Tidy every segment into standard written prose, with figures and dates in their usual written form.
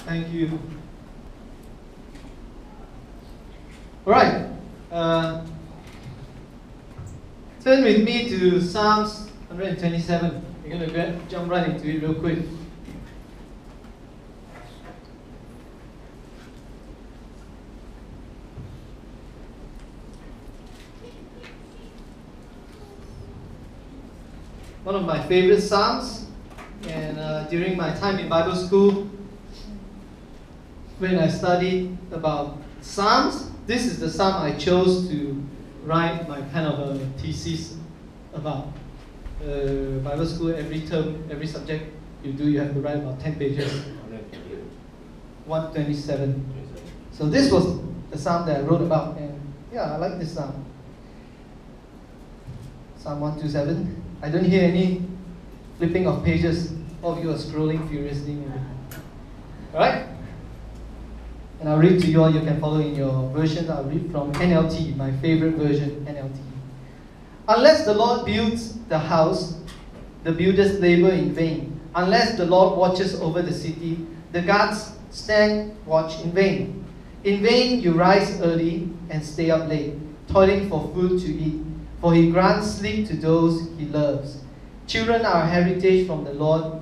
Thank you. All right. Turn with me to Psalms 127. We're going to jump right into it real quick. One of my favorite Psalms, and during my time in Bible school, when I studied about Psalms, this is the Psalm I chose to write my kind of a thesis about. Bible school, every term, every subject you have to write about 10 pages. 127. So this was the Psalm that I wrote about, and yeah, I like this Psalm. Psalm 127. I don't hear any flipping of pages. All of you are scrolling furiously. Alright? And I'll read to you all. You can follow in your version. I'll read from NLT, my favorite version, NLT. Unless the Lord builds the house, the builders labor in vain. Unless the Lord watches over the city, the guards stand watch in vain. In vain you rise early and stay up late, toiling for food to eat. For he grants sleep to those he loves. Children are a heritage from the Lord,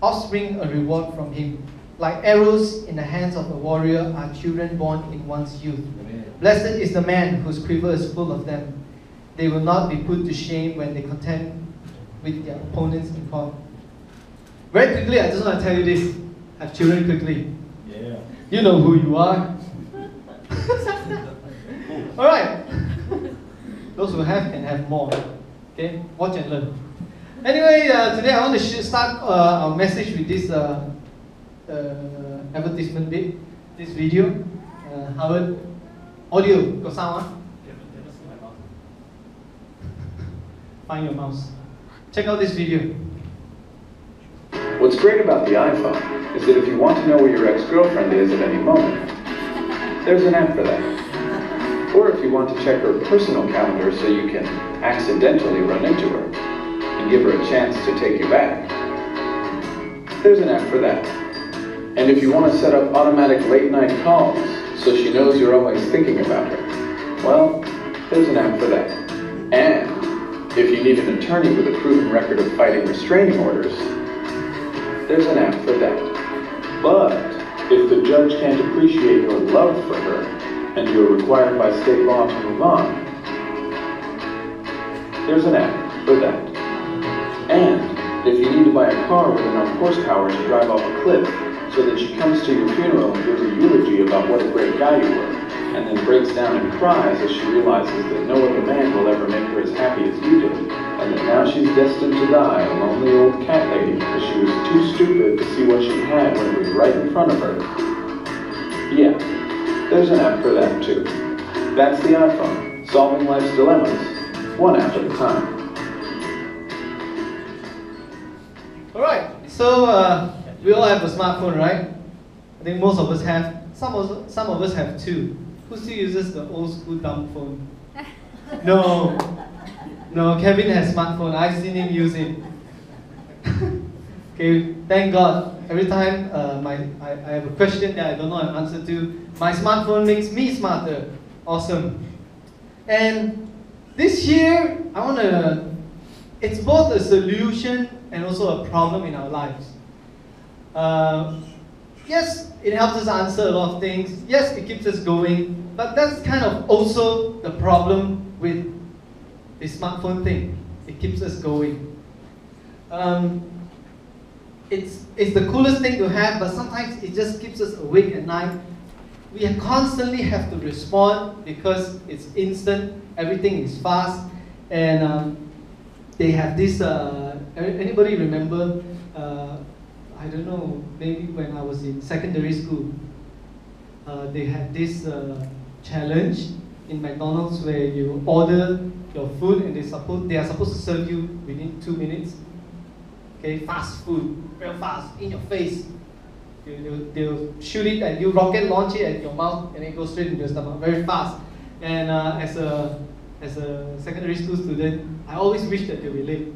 offspring a reward from him. Like arrows in the hands of a warrior are children born in one's youth. Amen. Blessed is the man whose quiver is full of them. They will not be put to shame when they contend with their opponents in court. Very quickly, I just want to tell you this. Have children quickly. Yeah. You know who you are. Alright. Those who have can have more. Okay? Watch and learn. Anyway, today I want to start our message with this advertisement bit, this video. Howard, audio, got sound? Huh? Find your mouse. Check out this video. What's great about the iPhone is that if you want to know where your ex-girlfriend is at any moment, there's an app for that. Or if you want to check her personal calendar so you can accidentally run into her and give her a chance to take you back, there's an app for that. And if you want to set up automatic late-night calls so she knows you're always thinking about her, well, there's an app for that. And if you need an attorney with a proven record of fighting restraining orders, there's an app for that. But if the judge can't appreciate your love for her and you're required by state law to move on, there's an app for that. And if you need to buy a car with enough horsepower to drive off a cliff so that she comes to your funeral and gives a eulogy about what a great guy you were, and then breaks down and cries as she realizes that no other man will ever make her as happy as you did, and that now she's destined to die, a lonely old cat lady, because she was too stupid to see what she had when it was right in front of her. Yeah, there's an app for that too. That's the iPhone, solving life's dilemmas, one app at a time. Alright, so we all have a smartphone, right? I think most of us have. Some of us have two. Who still uses the old school dumb phone? No, Kevin has smartphone. I've seen him use it. Okay, thank God. Every time I have a question that I don't know an answer to, my smartphone makes me smarter. Awesome. And this year, it's both a solution and also a problem in our lives. Yes, it helps us answer a lot of things. Yes, it keeps us going. But that's kind of also the problem with the smartphone thing. It keeps us going. It's the coolest thing to have, but sometimes it just keeps us awake at night. We constantly have to respond because it's instant. Everything is fast. And they have this, anybody remember, I don't know, maybe when I was in secondary school, they had this challenge in McDonald's where you order your food and they are supposed to serve you within 2 minutes. Okay, fast food, real fast, in your face. They'll shoot it at you, rocket launch it at your mouth, and it goes straight into your stomach, very fast. And as a secondary school student, I always wish that they'll be late.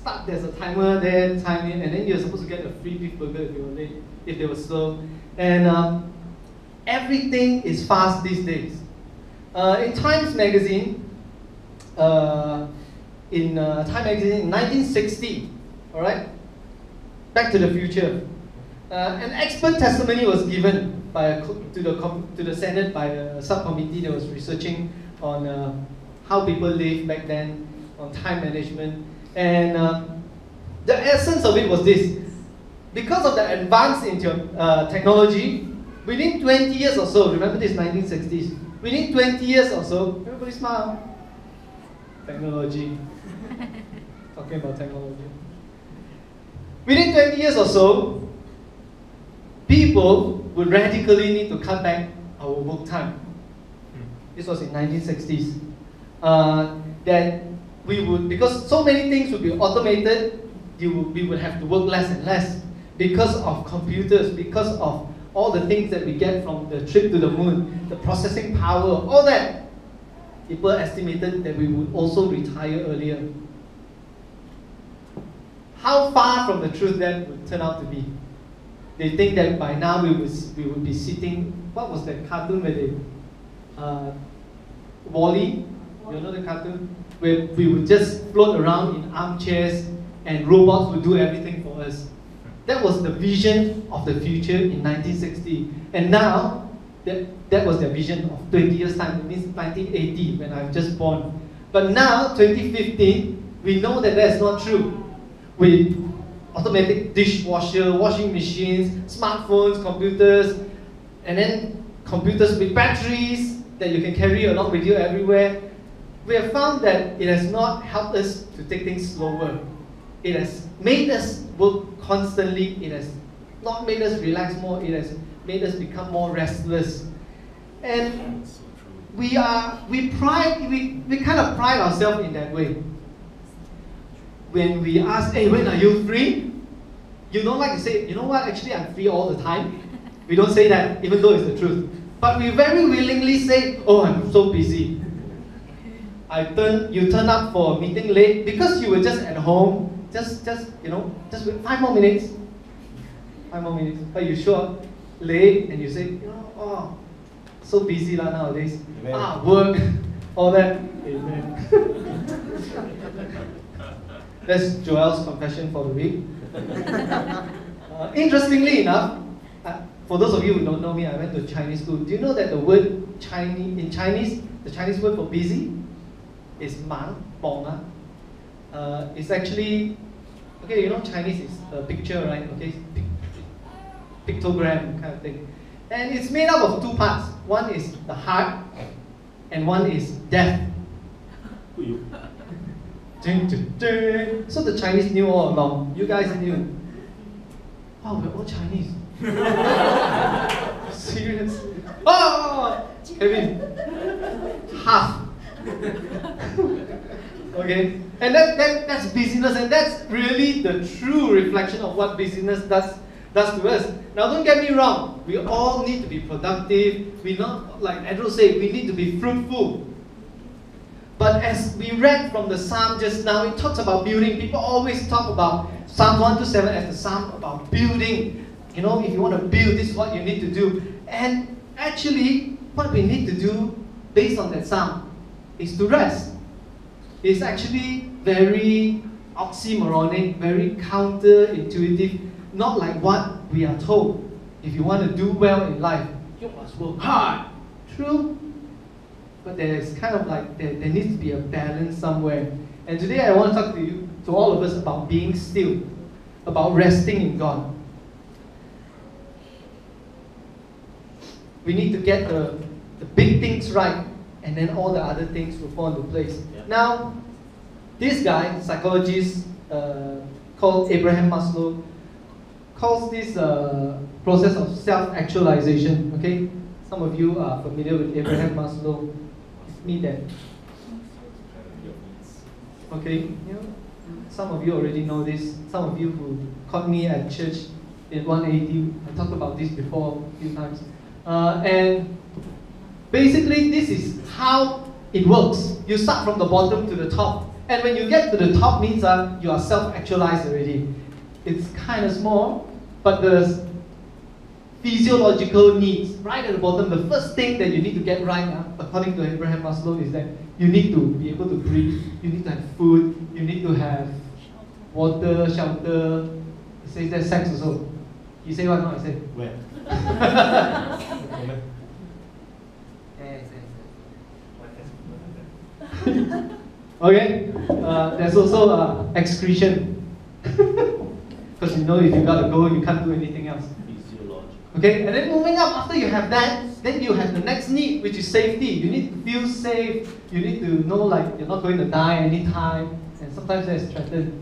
start, there's a timer there, time in, and then you're supposed to get a free beef burger if you were late, if they were slow. And everything is fast these days. In Times Magazine, in 1960, all right, Back to the Future, an expert testimony was given by to the Senate by a subcommittee that was researching on how people lived back then, on time management, and the essence of it was this: because of the advance in technology, within 20 years or so, remember this 1960s, within 20 years or so, everybody smile. Technology. Talking about technology. Within 20 years or so, people would radically need to cut back our work time. This was in 1960s. That we would, because so many things would be automated, we would have to work less and less because of computers, because of all the things that we get from the trip to the moon, the processing power, all that. People estimated that we would also retire earlier. How far from the truth that would turn out to be? They think that by now we would be sitting, what was that cartoon where they, Wall-E, you know the cartoon? Where we would just float around in armchairs and robots would do everything for us. That was the vision of the future in 1960. And now, that was their vision of 20 years time. It means 1980 when I was just born. But now, 2015, we know that that's not true. With automatic dishwasher, washing machines, smartphones, computers, and then computers with batteries that you can carry along with you everywhere, we have found that it has not helped us to take things slower. It has made us work constantly. It has not made us relax more. It has made us become more restless. And we kind of pride ourselves in that way. When we ask, hey, when are you free? You don't like to say, you know what, actually I'm free all the time. We don't say that, even though it's the truth. But we very willingly say, oh, I'm so busy. You turn up for a meeting late because you were just at home, just wait 5 more minutes. 5 more minutes. But you show up late and you say, oh, so busy nowadays. Amen. Work, all that. Amen. That's Joel's confession for the week. Interestingly enough, for those of you who don't know me, I went to Chinese school. Do you know that the word Chinese, in Chinese, the Chinese word for busy is mang, bong. It's actually, okay, you know Chinese is a picture, right? Okay, pictogram kind of thing. And it's made up of 2 parts. One is the heart, and one is death. So the Chinese knew all along. You guys knew. Wow, we're all Chinese. Serious? Oh, Kevin, half. Okay, and that's busyness, and that's really the true reflection of what busyness does to us. Now, don't get me wrong. We all need to be productive. We not, like Andrew said, we need to be fruitful. But as we read from the Psalm just now, it talks about building. People always talk about Psalm 127 as the Psalm about building. You know, if you want to build, this is what you need to do. And actually, what we need to do based on that Psalm is to rest. It's actually very oxymoronic, very counterintuitive, not like what we are told. If you want to do well in life, you must work hard. True. But there's kind of like, there needs to be a balance somewhere. And today I want to talk to all of us about being still, about resting in God. We need to get the big things right, and then all the other things will fall into place. Yeah. Now, this guy, psychologist called Abraham Maslow, calls this process of self-actualization. Okay, some of you are familiar with Abraham Maslow. Me then. Okay, you know, some of you already know this. Some of you who caught me at church in 180, I talked about this before a few times. And basically, this is how it works. You start from the bottom to the top. And when you get to the top means you are self-actualized already. It's kind of small, but the physiological needs, right at the bottom, the first thing that you need to get right, according to Abraham Maslow, is that you need to be able to breathe, you need to have food, you need to have water, shelter. It says that sex also. You say what? No, I say. Where? Okay, there's also excretion. Because you know if you gotta go, you can't do anything else. Okay, and then moving up, after you have that, then you have the next need, which is safety. You need to feel safe. You need to know like you're not going to die anytime. And sometimes that's threatened.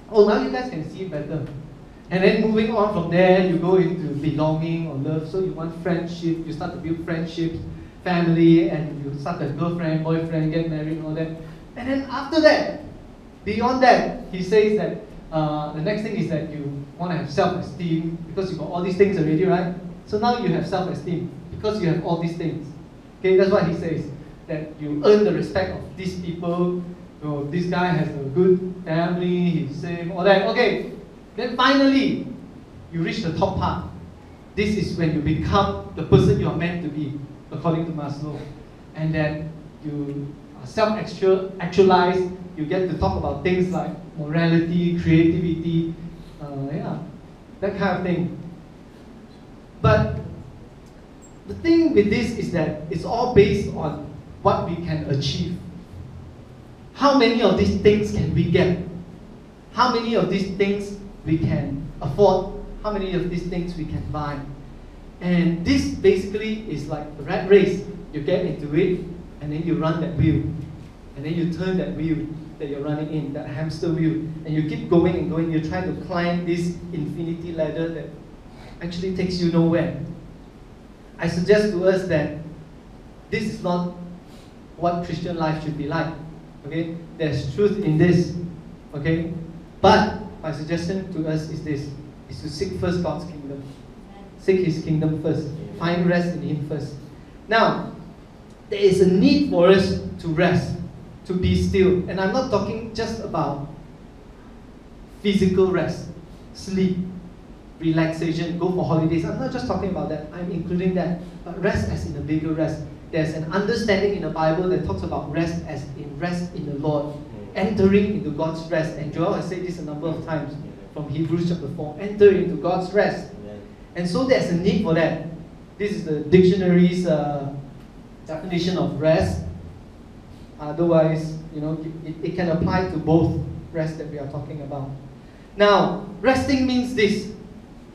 Oh, now you guys can see it better. And then moving on from there, you go into belonging or love. So you want friendship, you start to build friendships, family, and you start to have girlfriend, boyfriend, get married, and all that. And then after that, beyond that, he says that the next thing is that you want to have self-esteem because you got all these things already, right? So now you have self-esteem because you have all these things. Okay, that's what he says. That you earn the respect of these people. Oh, this guy has a good family, he's safe, all that. Okay, then finally, you reach the top part. This is when you become the person you are meant to be, according to Maslow. And then you are self-actualized. You get to talk about things like morality, creativity, that kind of thing. But the thing with this is that it's all based on what we can achieve. How many of these things can we get? How many of these things we can afford? How many of these things we can buy? And this basically is like the rat race. You get into it, and then you run that wheel. And then you turn that wheel that you're running in, that hamster wheel. And you keep going and going. You try to climb this infinity ladder that actually takes you nowhere. I suggest to us that this is not what Christian life should be like. Okay? There's truth in this. Okay? But my suggestion to us is this, is to seek first God's kingdom. Seek His kingdom first. Find rest in Him first. Now, there is a need for us to rest, to be still. And I'm not talking just about physical rest, sleep, relaxation, go for holidays. I'm not just talking about that. I'm including that. But rest as in a bigger rest. There's an understanding in the Bible that talks about rest as in rest in the Lord. Entering into God's rest. And Joel has said this a number of times from Hebrews chapter 4. Enter into God's rest. And so there's a need for that. This is the dictionary's definition of rest. Otherwise, it can apply to both rest that we are talking about. Now, resting means this.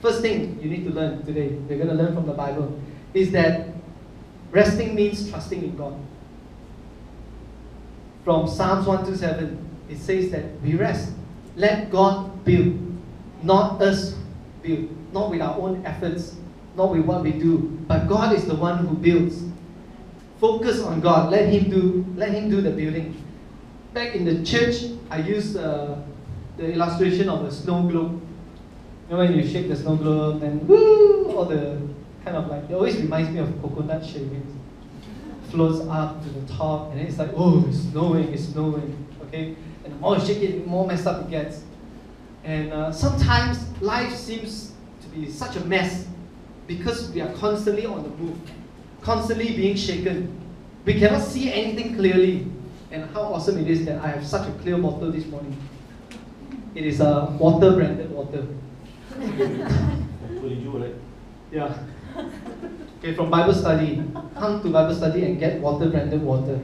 First thing you need to learn today, we're going to learn from the Bible, is that resting means trusting in God. From Psalms 127, it says that we rest. Let God build, not us build, not with our own efforts, not with what we do, but God is the one who builds. Focus on God. Let Him do the building. Back in the church, I used the illustration of a snow globe. When you shake the snow globe, then woo, all the kind of like, it always reminds me of coconut shavings. Floats up to the top, and then it's like, oh, it's snowing, okay? And the more you shake it, the more messed up it gets. And sometimes life seems to be such a mess because we are constantly on the move, constantly being shaken. We cannot see anything clearly. And how awesome it is that I have such a clear bottle this morning. It is a water branded water. Hopefully you, right? Yeah. Okay, from Bible study. Come to Bible study and get water branded water.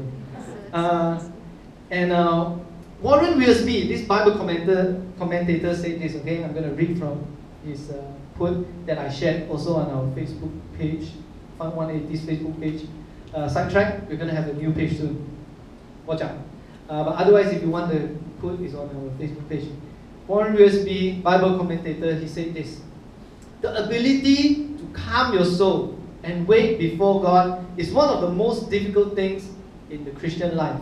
Warren Wiersbe, this Bible commentator said this, okay? I'm going to read from his quote that I shared also on our Facebook page, Fund 180's Facebook page. Sidetrack, we're going to have a new page soon. Watch out. But otherwise, if you want the quote, it's on our Facebook page. Warren Wiersbe, Bible commentator, he said this: the ability to calm your soul and wait before God is one of the most difficult things in the Christian life.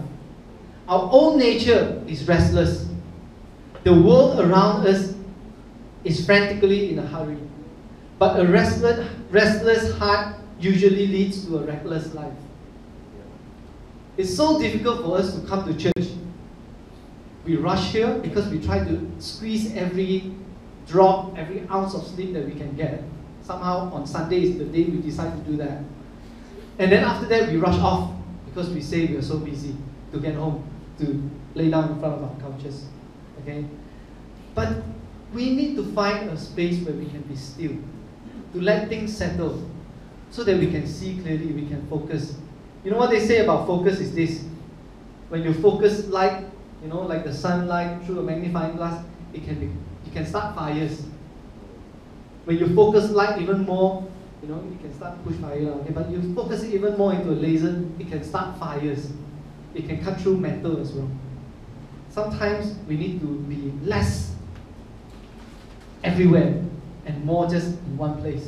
Our own nature is restless. The world around us is frantically in a hurry. But a restless heart usually leads to a reckless life. It's so difficult for us to come to church. We rush here because we try to squeeze every drop, every ounce of sleep that we can get. Somehow on Sunday is the day we decide to do that. And then after that we rush off because we say we are so busy to get home, to lay down in front of our couches. Okay? But we need to find a space where we can be still, to let things settle, so that we can see clearly, we can focus. You know what they say about focus is this: when you focus light, you know, like the sunlight through a magnifying glass, you can start fires. When you focus light even more, you know, you can start push fire. Okay? But you focus it even more into a laser, it can start fires. It can cut through metal as well. Sometimes we need to be less everywhere and more just in one place.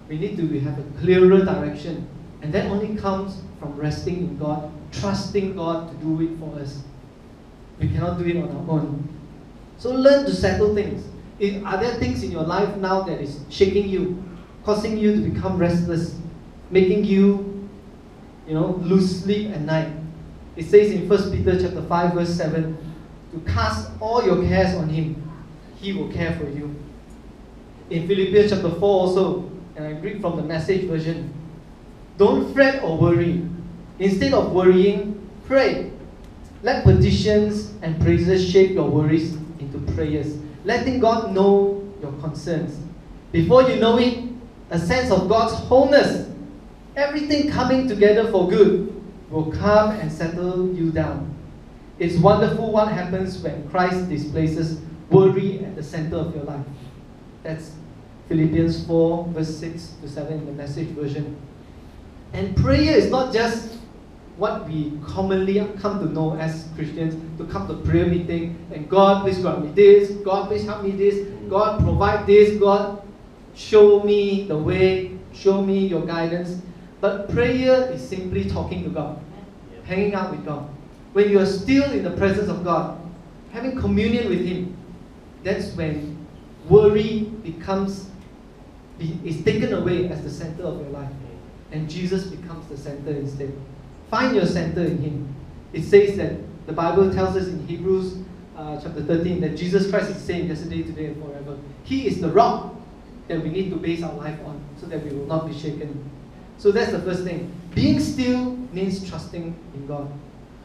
We need to have a clearer direction, and that only comes from resting in God, trusting God to do it for us. We cannot do it on our own. So learn to settle things. Are there things in your life now that is shaking you, causing you to become restless, making you, lose sleep at night? It says in 1 Peter chapter 5 verse 7, to cast all your cares on Him. He will care for you. In Philippians chapter 4 also, and I read from the Message version, don't fret or worry. Instead of worrying, pray. Let petitions and praises shape your worries into prayers, letting God know your concerns. Before you know it, a sense of God's wholeness, everything coming together for good, will come and settle you down. It's wonderful what happens when Christ displaces worry at the center of your life. That's Philippians 4 verse 6 to 7 in the Message version. And prayer is not just what we commonly come to know as Christians, to come to prayer meeting and God please grant me this, God please help me this, God provide this, God show me the way, show me your guidance. But prayer is simply talking to God, hanging out with God. When you are still in the presence of God, having communion with Him, that's when worry is taken away as the center of your life, and Jesus becomes the center instead. Find your center in Him. It says that the Bible tells us in Hebrews chapter 13 that Jesus Christ is the same yesterday, today, and forever. He is the rock that we need to base our life on, so that we will not be shaken. So that's the first thing. Being still means trusting in God.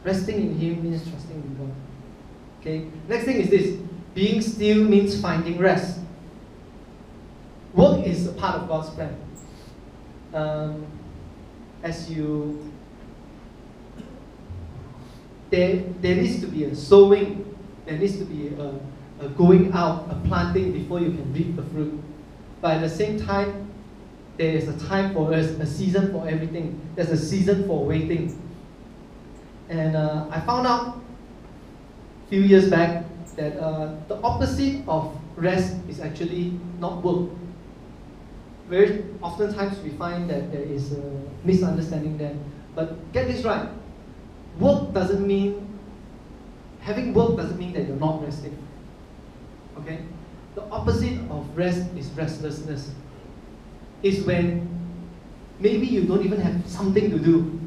Resting in Him means trusting in God. Okay. Next thing is this. Being still means finding rest. Work is a part of God's plan. There needs to be a sowing, there needs to be a going out, a planting before you can reap the fruit. But at the same time, there is a time for us, a season for everything. There's a season for waiting. And I found out a few years back that the opposite of rest is actually not work. Very oftentimes we find that there is a misunderstanding there. But get this right. Having work doesn't mean that you're not resting. Okay? The opposite of rest is restlessness. Is when maybe you don't even have something to do,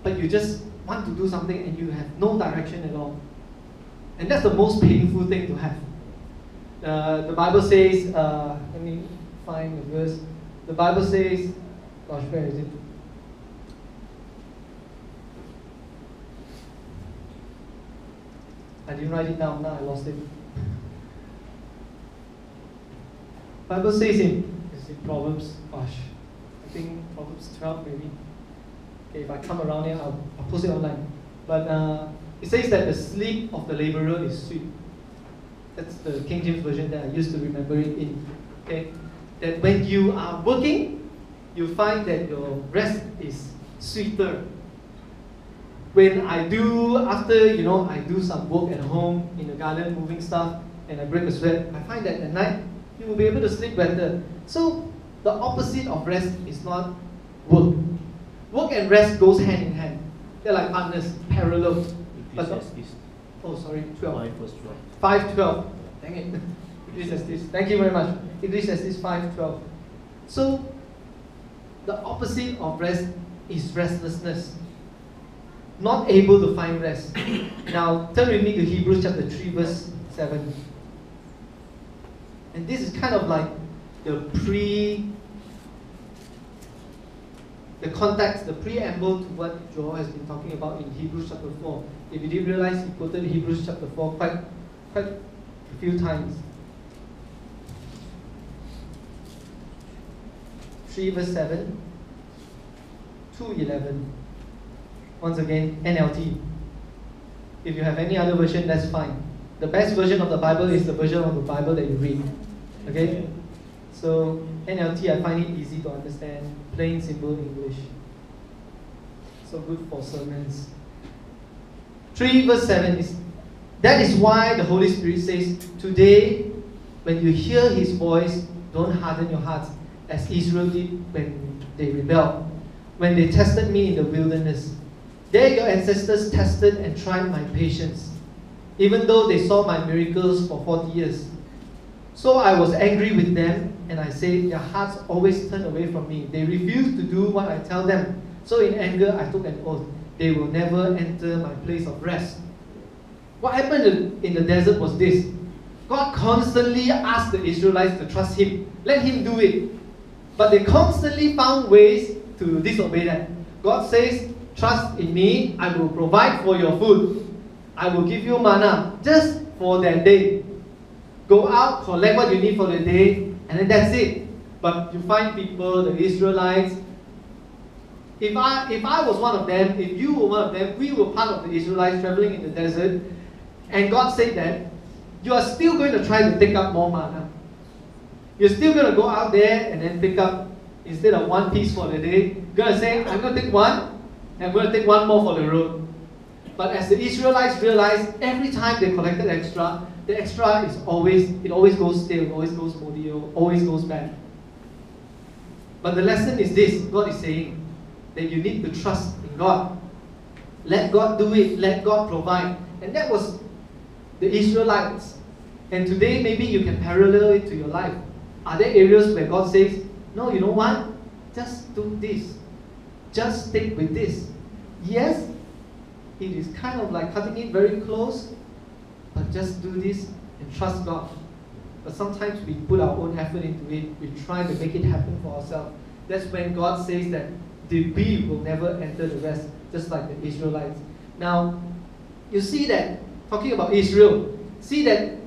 but you just want to do something and you have no direction at all. And that's the most painful thing to have. The Bible says, let me find the verse. The Bible says, gosh, where is it? I didn't write it down, now I lost it. Bible says in Proverbs, gosh, I think Proverbs 12 maybe. Okay, if I come around here, I'll post it online. But it says that the sleep of the laborer is sweet. That's the King James Version that I used to remember it in. Okay, that when you are working, you find that your rest is sweeter. When I do, after I do some work at home, in the garden, moving stuff, and I break a sweat, I find that at night, you will be able to sleep better. So, the opposite of rest is not work. Work and rest goes hand in hand. They're like partners, parallel. Oh, sorry, 12. 5 verse 12. 5:12. Dang it. It says this. Thank you very much. It says this 5:12. So, the opposite of rest is restlessness. not able to find rest. Now, turn with me to Hebrews chapter 3, verse 7. And this is kind of like the context, the preamble to what Joel has been talking about in Hebrews chapter 4. If you didn't realize, he quoted Hebrews chapter 4 quite a few times. 3 verse 7 to 11. Once again, NLT. If you have any other version, that's fine. The best version of the Bible is the version of the Bible that you read. Okay? So, NLT, I find it easy to understand. Plain, simple English. So good for sermons. 3 verse 7 is, that is why the Holy Spirit says, today, when you hear His voice, don't harden your hearts, as Israel did when they rebelled, when they tested me in the wilderness. There your ancestors tested and tried my patience, even though they saw my miracles for 40 years. So I was angry with them, and I said, their hearts always turn away from me. They refuse to do what I tell them. So in anger, I took an oath. They will never enter my place of rest. What happened in the desert was this. God constantly asked the Israelites to trust Him. Let Him do it. But they constantly found ways to disobey that. God says, trust in me, I will provide for your food. I will give you manna just for that day. Go out, collect what you need for the day, and then that's it. But you find people, the Israelites, if I was one of them, if you were one of them, we were part of the Israelites traveling in the desert, and God said that, you are still going to try to take up more manna. You're still going to go out there and then pick up, instead of one piece for the day, you're going to say, I'm going to take one, and I'm going to take one more for the road. But as the Israelites realized, every time they collected extra, the extra is always goes stale, always goes moldy, always goes bad. But the lesson is this, God is saying that you need to trust in God. Let God do it, let God provide. And that was the Israelites. And today maybe you can parallel it to your life. Are there areas where God says, no, you know what? Just do this. Just stick with this. Yes, it is kind of like cutting it very close, but just do this and trust God. But sometimes we put our own effort into it. We try to make it happen for ourselves. That's when God says that the bee will never enter the rest, just like the Israelites. Now, you see that, talking about Israel, see that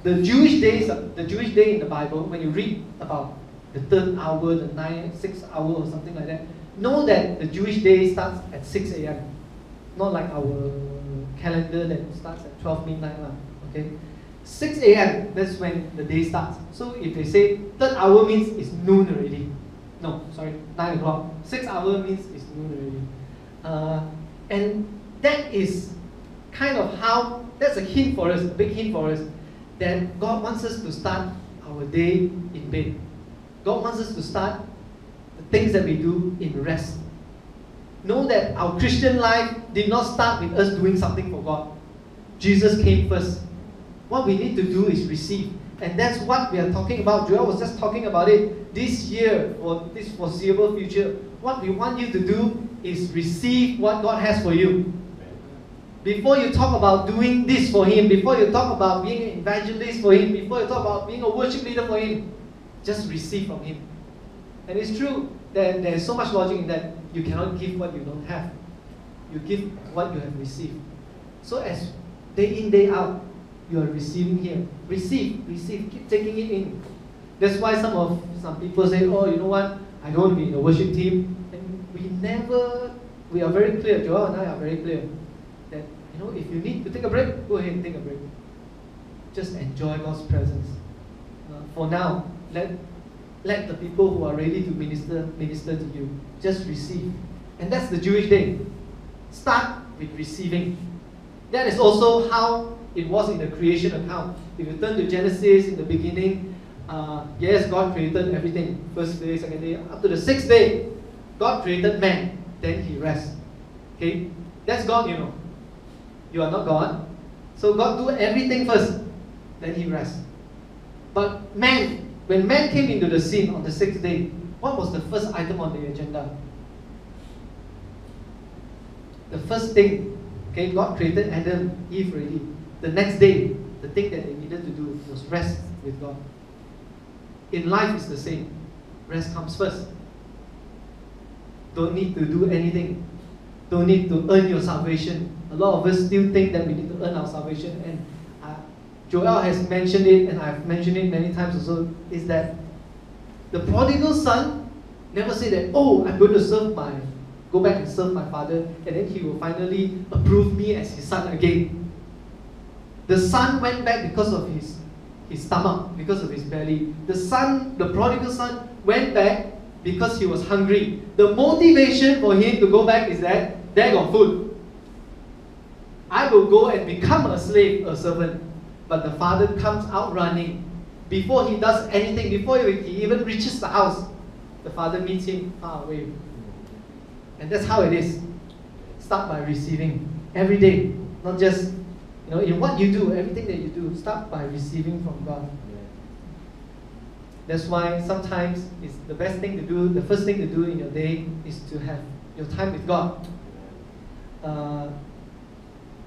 the Jewish day in the Bible, when you read about the 3rd hour, the 6th hour or something like that, know that the Jewish day starts at 6 a.m. Not like our calendar that starts at 12 midnight. Okay? 6 a.m., that's when the day starts. So if they say 3rd hour means it's noon already. No, sorry, 9 o'clock. 6th hour means it's noon already. And that is kind of how, that's a hint for us, a big hint for us, that God wants us to start our day in bed. God wants us to start the things that we do in rest. Know that our Christian life did not start with us doing something for God. Jesus came first. What we need to do is receive. And that's what we are talking about. Joel was just talking about it this year, for this foreseeable future. What we want you to do is receive what God has for you. Before you talk about doing this for Him, before you talk about being an evangelist for Him, before you talk about being a worship leader for Him, just receive from Him. And it's true that there's so much logic in that. You cannot give what you don't have. You give what you have received. So as day in, day out, you are receiving here. Receive, keep taking it in. That's why some people say, oh, you know what, I don't want to be in the worship team. And we are very clear, Joel and I are very clear, that if you need to take a break, go ahead and take a break. Just enjoy God's presence. For now, let the people who are ready to minister to you. Just receive. And that's the Jewish day. Start with receiving. That is also how it was in the creation account. If you turn to Genesis, in the beginning, yes, God created everything. First day, second day, up to the 6th day, God created man. Then He rests. Okay? That's God, You are not God. So God do everything first. Then He rests. But man, when man came into the scene on the 6th day, what was the first item on the agenda? the first thing, okay, God created Adam, Eve already. The next day, the thing that they needed to do was rest with God. In life, it's the same. Rest comes first. Don't need to do anything. Don't need to earn your salvation. A lot of us still think that we need to earn our salvation, and Joel has mentioned it, and I've mentioned it many times also, is that the prodigal son never said that, oh, I'm going to go back and serve my father, and then he will finally approve me as his son again. The son went back because of his stomach, because of his belly. The prodigal son went back because he was hungry. The motivation for him to go back is that, there got food. I will go and become a slave, a servant. But the father comes out running. Before he does anything, before he even reaches the house, the father meets him far away. And that's how it is. Start by receiving every day. Not just, in what you do, everything that you do, start by receiving from God. That's why sometimes it's the best thing to do, the first thing to do in your day is to have your time with God.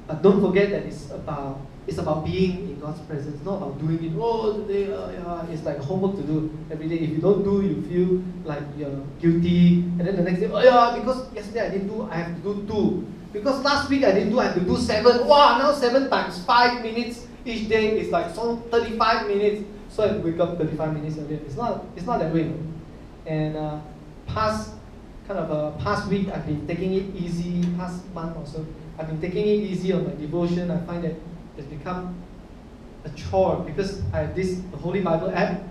But don't forget that it's about being in God's presence, not about doing it. Oh, today, it's like homework to do every day. If you don't do, you feel like you're guilty. And then the next day, because yesterday I didn't do, I have to do 2. Because last week I didn't do, I have to do 7. Wow, now 7 times 5 minutes each day is like 35 minutes. So I wake up 35 minutes earlier. It's not that way. And past week I've been taking it easy. Past month or so, I've been taking it easy on my devotion. I find that it's become a chore because I have the Holy Bible app,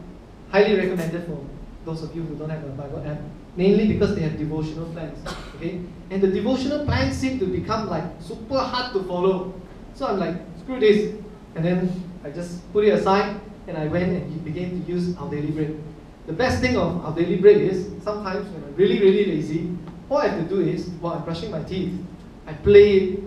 highly recommended for those of you who don't have a Bible app, mainly because they have devotional plans, okay? And the devotional plans seem to become like super hard to follow. So I'm like, screw this. And then I just put it aside and I went and began to use Our Daily Bread. The best thing of Our Daily Bread is, sometimes when I'm really, really lazy, all I have to do is, while I'm brushing my teeth, I play it,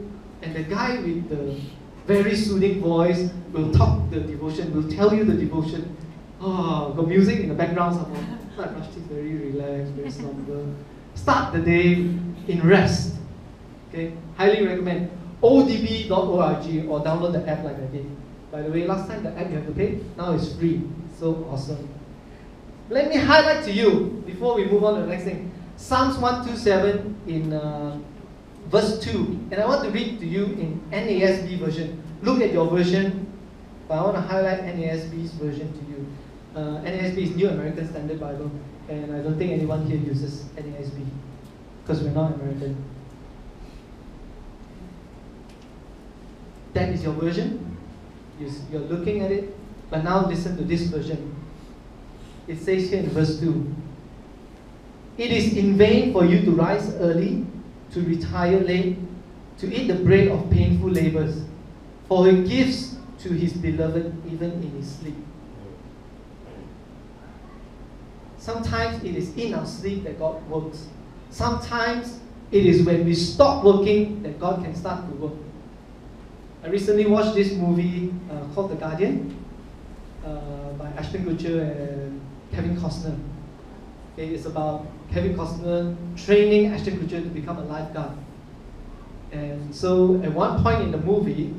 and the guy with the very soothing voice will talk the devotion, will tell you the devotion. Got music in the background somehow. So I brush teeth very relaxed, very somber. Start the day in rest. Okay, highly recommend odb.org or download the app like I did. By the way, last time the app you have to pay, now it's free. So awesome. Let me highlight to you, before we move on to the next thing, Psalms 127 in verse 2. And I want to read to you in NASB version. Look at your version, but I want to highlight NASB's version to you. NASB is New American Standard Bible, and I don't think anyone here uses NASB, because we're not American. That is your version. You're looking at it, but now listen to this version. It says here in verse 2, "It is in vain for you to rise early, to retire late, to eat the bread of painful labors, for he gives to his beloved even in his sleep." Sometimes it is in our sleep that God works. Sometimes it is when we stop working that God can start to work. I recently watched this movie called The Guardian by Ashton Kutcher and Kevin Costner. Okay, it's about Kevin Costner training Ashton Kutcher to become a lifeguard. And so at one point in the movie,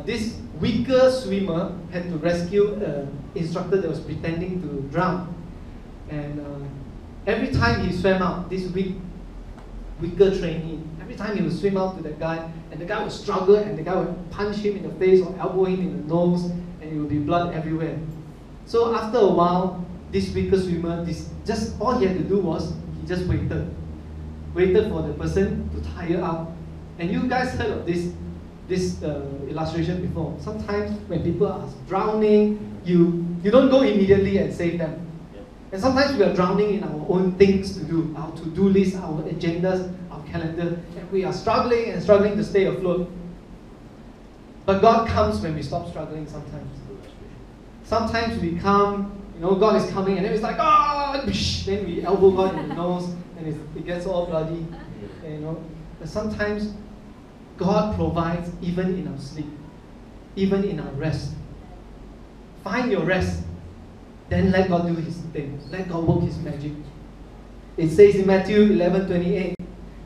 this weaker swimmer had to rescue an instructor that was pretending to drown. And every time he swam out, this weaker trainee, every time he would swim out to that guy, and the guy would struggle, and the guy would punch him in the face or elbow him in the nose, and it would be blood everywhere. So after a while, this weaker swimmer, just all he had to do was, he just waited for the person to tire out. And you guys heard of this illustration before. Sometimes when people are drowning, you don't go immediately and save them. And sometimes we are drowning in our own things to do, our to-do list, our agendas, our calendar, and we are struggling and struggling to stay afloat. But God comes when we stop struggling sometimes. Sometimes we come, God is coming, and then it's like, then we elbow God in the nose, and it gets all bloody. But sometimes God provides even in our sleep, even in our rest. Find your rest. Then let God do his thing. Let God work his magic. It says in Matthew 11:28,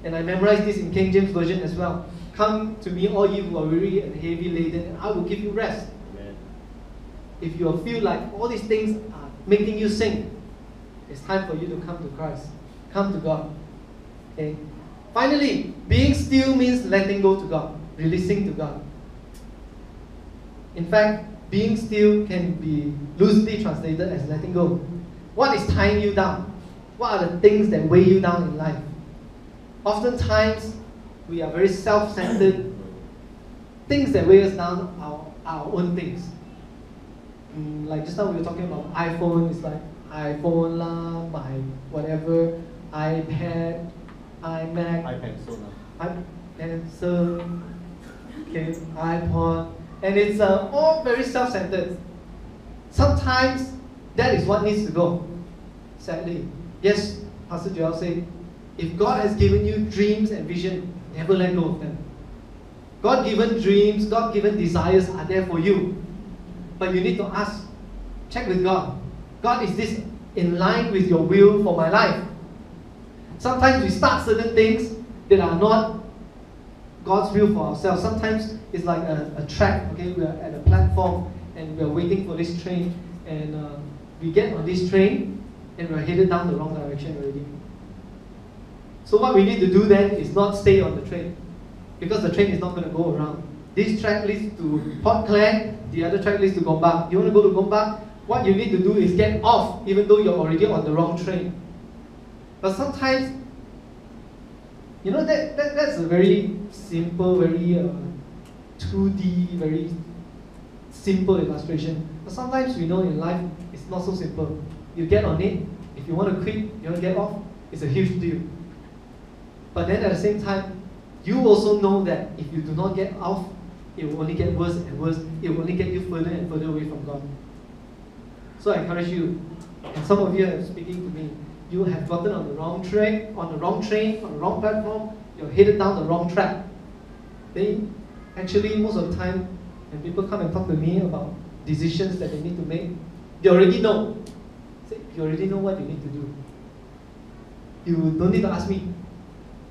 And I memorized this in King James Version as well. Come to me, all you who are weary and heavy laden, and I will give you rest. Amen. If you feel like all these things are making you sink, it's time for you to come to Christ. Come to God. Okay. Finally, being still means letting go to God, releasing to God. In fact, being still can be loosely translated as letting go. What is tying you down? What are the things that weigh you down in life? Oftentimes, we are very self-centered. Things that weigh us down are our own things. Like just now we were talking about iPhone. It's like iPhone lah, my whatever, iPad, iMac, iPad, okay, iPod, and it's all very self-centered. Sometimes that is what needs to go. Sadly, yes, Pastor Joel said, if God has given you dreams and vision, never let go of them. God-given dreams, God-given desires are there for you. But you need to ask, check with God. God, is this in line with your will for my life? Sometimes we start certain things that are not God's will for ourselves. Sometimes it's like a track, okay? We are at a platform and we are waiting for this train, and we get on this train and we're headed down the wrong direction already. So what we need to do then is not stay on the train, because the train is not going to go around. This track leads to Port Clare, the other track leads to Gombak. You want to go to Gombak? What you need to do is get off, even though you're already on the wrong train. But sometimes, you know, that's a very simple, very 2D, very simple illustration. But sometimes we know in life it's not so simple. You get on it, if you want to quit, you want to get off, it's a huge deal. But then at the same time, you also know that if you do not get off, it will only get worse and worse. It will only get you further and further away from God. So I encourage you, and some of you are speaking to me, you have gotten on the wrong train, on the wrong platform, you're headed down the wrong track. Then, actually, most of the time, when people come and talk to me about decisions that they need to make, they already know. You already know what you need to do. You don't need to ask me.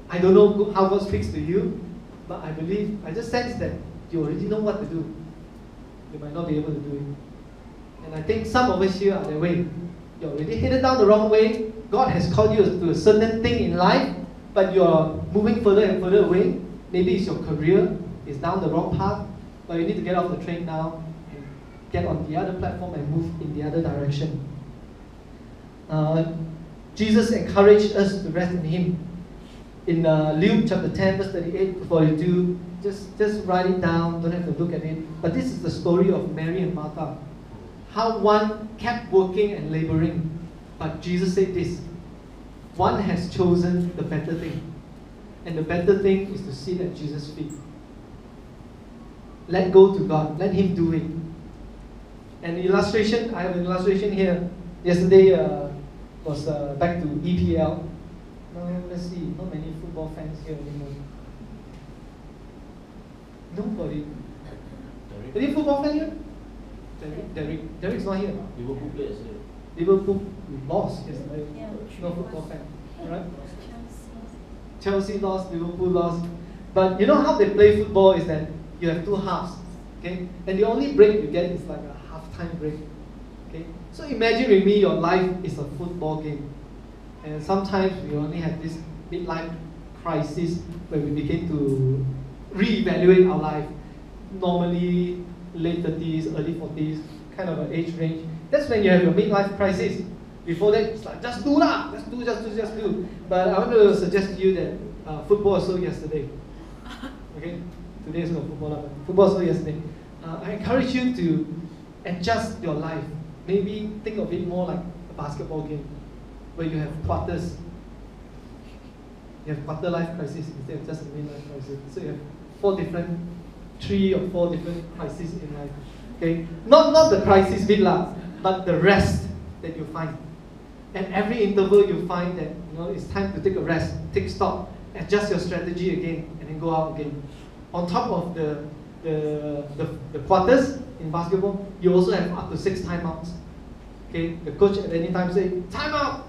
I don't know how God speaks to you, but I just sense that you already know what to do. You might not be able to do it. And I think some of us here are that way. You're already headed down the wrong way. God has called you to a certain thing in life, but you're moving further and further away. Maybe it's your career, it's down the wrong path, but you need to get off the train now and get on the other platform and move in the other direction. Jesus encouraged us to rest in Him. In Luke chapter 10, verse 38 to 42, just write it down, don't have to look at it. But this is the story of Mary and Martha. How one kept working and laboring. But Jesus said this, one has chosen the better thing. And the better thing is to sit at Jesus' feet. Let go to God, let Him do it. And the illustration, I have an illustration here. Yesterday was back to EPL. Now let's see, not many football fans here anymore. Nobody. Any football fan here? Derek's not here. Liverpool played yesterday. Liverpool lost yesterday. Yeah. No football fan. Alright? Chelsea lost, Liverpool lost. But you know how they play football is that you have two halves. Okay? And the only break you get is like a half-time break. Okay? So imagine with me your life is a football game. And sometimes we only have this midlife crisis where we begin to reevaluate our life. Normally, late 30s, early 40s, kind of an age range. That's when you have your midlife crisis. Before that, it's like, just do lah, just do. But I want to suggest to you that football was so yesterday. Okay? Today is not football, but football was so yesterday. I encourage you to adjust your life. Maybe think of it more like a basketball game, where you have quarters. You have quarter life crisis instead of just a midlife crisis. So you have 3 or 4 different crises in life. Okay? Not the crisis bit lah, but the rest that you find. At every interval you find that it's time to take a rest, take stock, adjust your strategy again, and then go out again. On top of the quarters in basketball, you also have up to 6 timeouts. Okay? The coach at any time say, time out!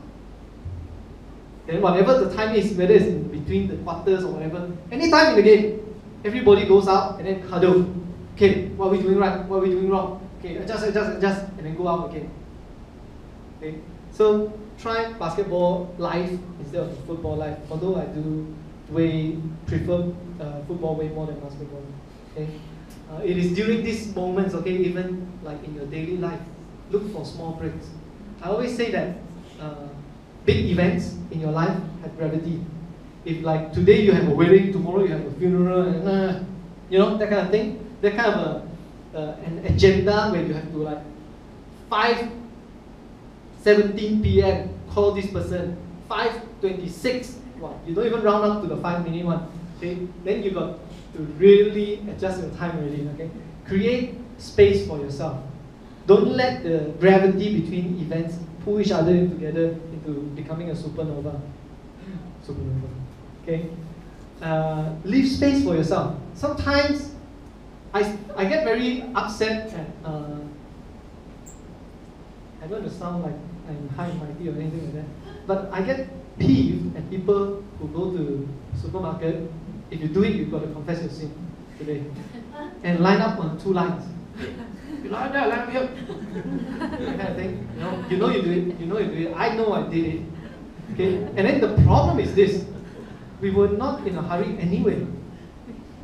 Then whatever the time is, whether it's in between the quarters or whatever, any time in the game, everybody goes out and then huddle. Okay, what are we doing right? What are we doing wrong? Okay, adjust, and then go out again. Okay, so try basketball life instead of football life. Although I do prefer football way more than basketball. Okay, it is during these moments, okay, even like in your daily life, look for small breaks. I always say that big events in your life have gravity. If like today you have a wedding, tomorrow you have a funeral, and you know, that kind of thing, that kind of an agenda where you have to like 5:17 p.m. call this person, 5:26. Wow, you don't even round up to the 5-minute one. Okay, then you got to really adjust your time already. Okay, create space for yourself. Don't let the gravity between events pull each other together into becoming a supernova. Supernova. Okay, leave space for yourself. Sometimes I get very upset at I don't want to sound like I'm high and mighty or anything like that, but I get peeved at people who go to supermarket. If you do it, you've got to confess your sin today, and line up on 2 lines. You line there, line here. That kind of thing. You know you do it. You know you do it. I know I did it. Okay, and then the problem is this: we were not in a hurry anyway.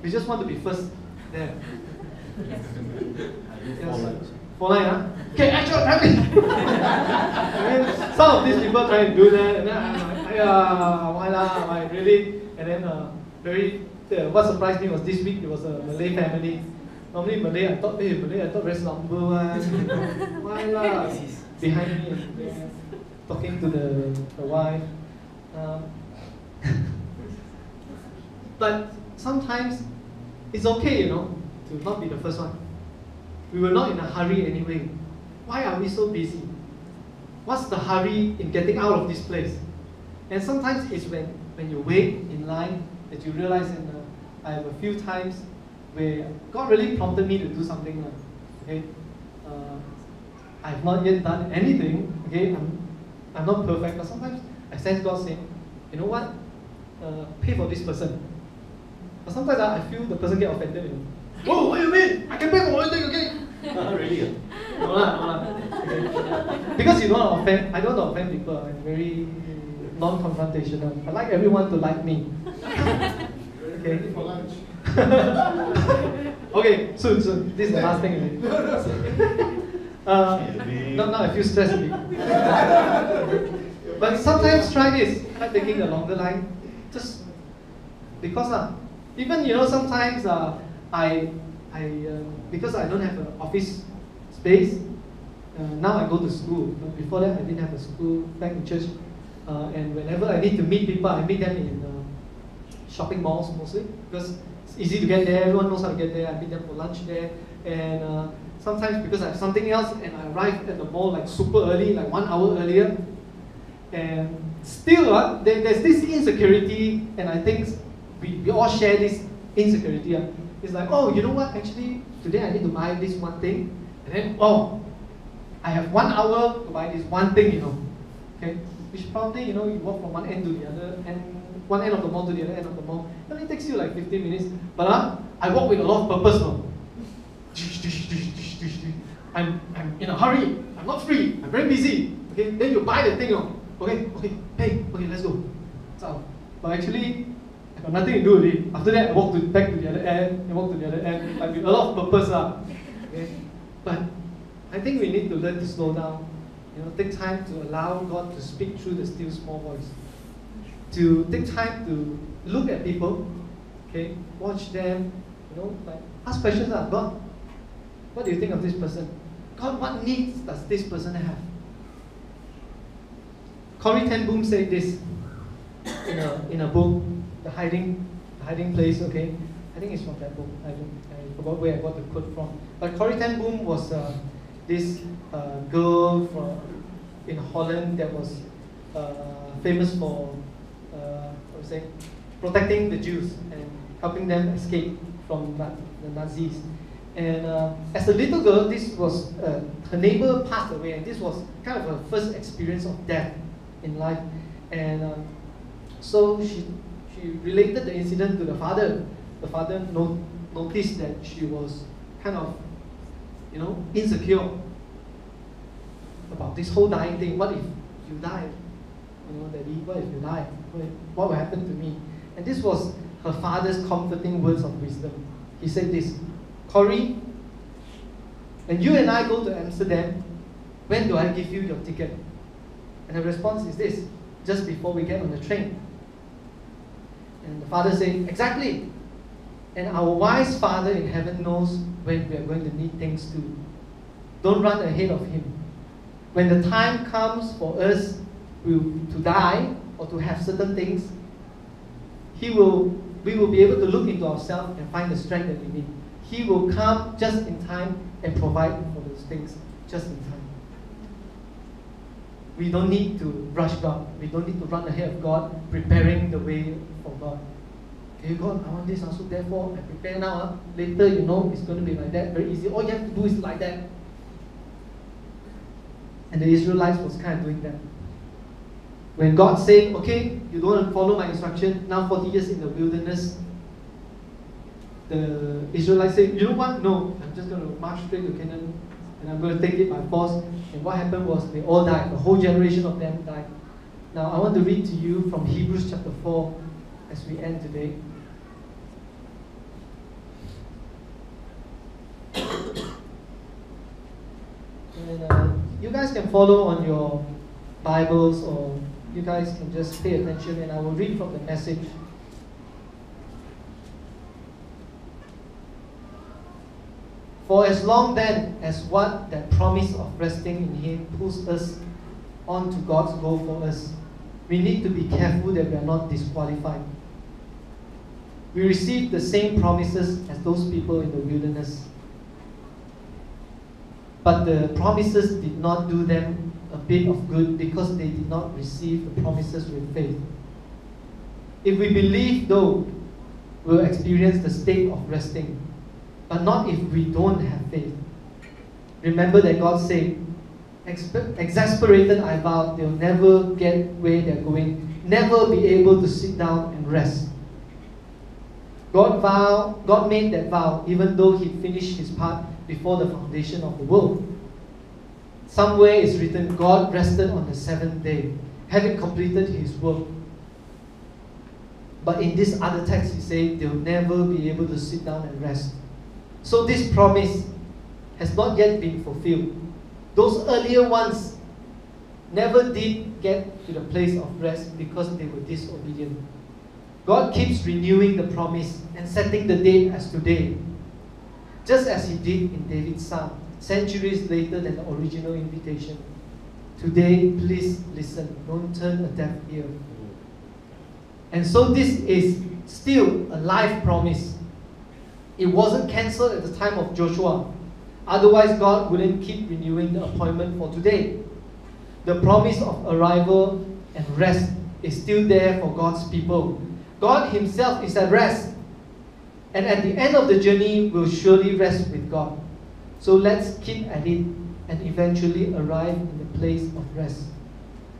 We just want to be first there. Yes. 4 line, huh? Okay, action, happy. And then some of these people try to do that, and then I'm like, why lah? Why really? And then what surprised me was this week there was a Malay family. Normally Malay, I thought very slumber one. Why lah? Behind me, and talking to the wife. But sometimes it's okay, to not be the first one. We were not in a hurry anyway. Why are we so busy? What's the hurry in getting out of this place? And sometimes it's when you wait in line that you realize, and I have a few times where God really prompted me to do something. Okay, I have not yet done anything. Okay, I'm not perfect, but sometimes I sense God saying, you know what? Pay for this person. But sometimes I feel the person get offended. Oh, what do you mean? I can pay for one thing, okay? Really? No lah. Okay. Because you don't want to offend, I don't want to offend people. I'm very non-confrontational. I like everyone to like me. Okay. For lunch. Okay, soon. This is the last thing. Now I feel stressed a bit. But sometimes try this. Try taking the longer line. Just because even sometimes because I don't have an office space, now I go to school. But before that, I didn't have a school back in church. And whenever I need to meet people, I meet them in shopping malls mostly, because it's easy to get there. Everyone knows how to get there. I meet them for lunch there. And sometimes because I have something else, and I arrive at the mall like super early, like 1 hour earlier. And still, there's this insecurity, and I think we all share this insecurity. It's like, oh, you know what? Actually, today I need to buy this one thing, and then I have 1 hour to buy this one thing, Okay, which probably you walk from one end to the other, and one end of the mall to the other end of the mall. It only takes you like 15 minutes, but I walk with a lot of purpose, I'm in a hurry. I'm not free. I'm very busy. Okay, then you buy the thing. Okay, hey, let's go. So, but actually, I got nothing to do with it. After that, I walk back to the other end, like with a lot of purpose. Okay? But I think we need to learn to slow down. Take time to allow God to speak through the still small voice. To take time to look at people, okay, watch them, like ask questions. God, what do you think of this person? God, what needs does this person have? Corrie ten Boom said this in a book, The Hiding Place. Okay, I think it's from that book. I forgot where I got the quote from. But Corrie ten Boom was this girl in Holland that was famous for protecting the Jews and helping them escape from the Nazis. And as a little girl, her neighbor passed away, and this was kind of her first experience of death in life. And So she related the incident to the father. The father noticed that she was kind of, insecure about this whole dying thing. What if you die? Daddy, what if you die? What will happen to me? And this was her father's comforting words of wisdom. He said this, Corey, when you and I go to Amsterdam, when do I give you your ticket? And the response is this, just before we get on the train. And the father said, exactly. And our wise Father in heaven knows when we are going to need things too. Don't run ahead of him. When the time comes for us to die or to have certain things, we will be able to look into ourselves and find the strength that we need. He will come just in time and provide for those things just in time. We don't need to rush God. We don't need to run ahead of God, preparing the way for God. Okay, God, I want this, so therefore I prepare now. Later, it's going to be like that, very easy. All you have to do is like that. And the Israelites was kind of doing that. When God said, okay, you don't want to follow my instruction, now 40 years in the wilderness, the Israelites said, you know what? No, I'm just going to march straight to Canaan and I'm going to take it by force. And what happened was they all died. The whole generation of them died. Now I want to read to you from Hebrews chapter 4 as we end today. And you guys can follow on your Bibles, or you guys can just pay attention, and I will read from the Message. For as long then as what that promise of resting in Him pulls us on to God's goal for us, we need to be careful that we are not disqualified. We received the same promises as those people in the wilderness. But the promises did not do them a bit of good because they did not receive the promises with faith. If we believe, though, we'll experience the state of resting, but not if we don't have faith. Remember that God said, exasperated I vow, they'll never get where they're going, never be able to sit down and rest. God made that vow even though He finished His part before the foundation of the world. Somewhere it's written, God rested on the seventh day, having completed His work. But in this other text, He said they'll never be able to sit down and rest. So this promise has not yet been fulfilled. Those earlier ones never did get to the place of rest because they were disobedient. God keeps renewing the promise and setting the date as today, just as He did in David's Psalm, centuries later than the original invitation. Today, please listen. Don't turn a deaf ear. And so this is still a life promise. It wasn't cancelled at the time of Joshua. Otherwise, God wouldn't keep renewing the appointment for today. The promise of arrival and rest is still there for God's people. God Himself is at rest. And at the end of the journey, we'll surely rest with God. So let's keep at it and eventually arrive in the place of rest.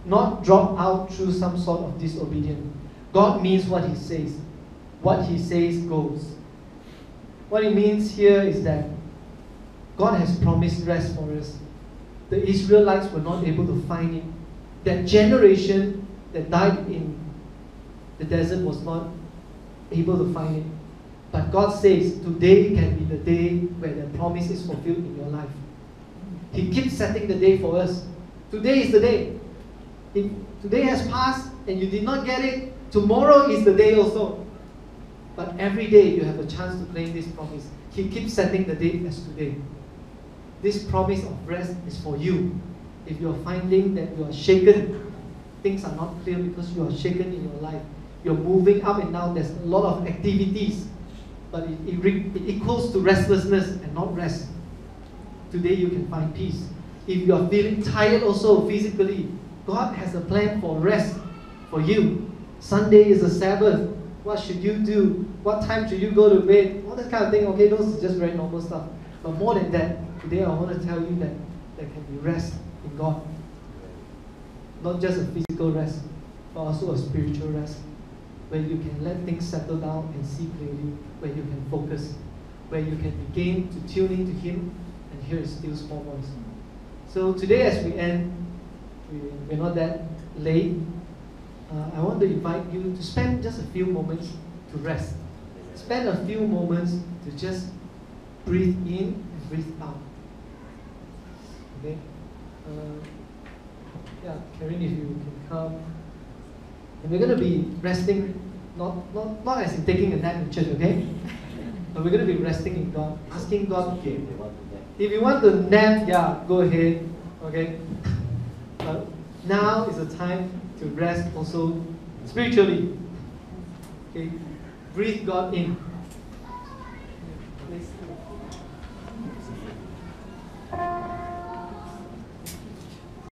Not drop out through some sort of disobedience. God means what He says. What He says goes. What it means here is that God has promised rest for us. The Israelites were not able to find it. That generation that died in the desert was not able to find it. But God says today can be the day where the promise is fulfilled in your life. He keeps setting the day for us. Today is the day. If today has passed and you did not get it, tomorrow is the day also. But every day you have a chance to claim this promise. He keeps setting the date as today. This promise of rest is for you. If you are finding that you are shaken, things are not clear because you are shaken in your life. You're moving up and down. There's a lot of activities, but it equals to restlessness and not rest. Today you can find peace. If you are feeling tired also physically, God has a plan for rest for you. Sunday is a Sabbath. What should you do? What time should you go to bed? All that kind of thing. Okay, those are just very normal stuff. But more than that, today I want to tell you that there can be rest in God. Not just a physical rest, but also a spiritual rest, where you can let things settle down and see clearly, where you can focus, where you can begin to tune into Him and hear His still small voice. So today as we end, we're not that late, I want to invite you to spend just a few moments to rest. Spend a few moments to just breathe in and breathe out. Okay? Yeah, Karen, if you can come. And we're going to be resting, not as in taking a nap in church, okay? But we're going to be resting in God, asking God. Okay, If you want to nap, yeah, go ahead, okay? But now is the time to rest also spiritually. Okay? Breathe God in. Please.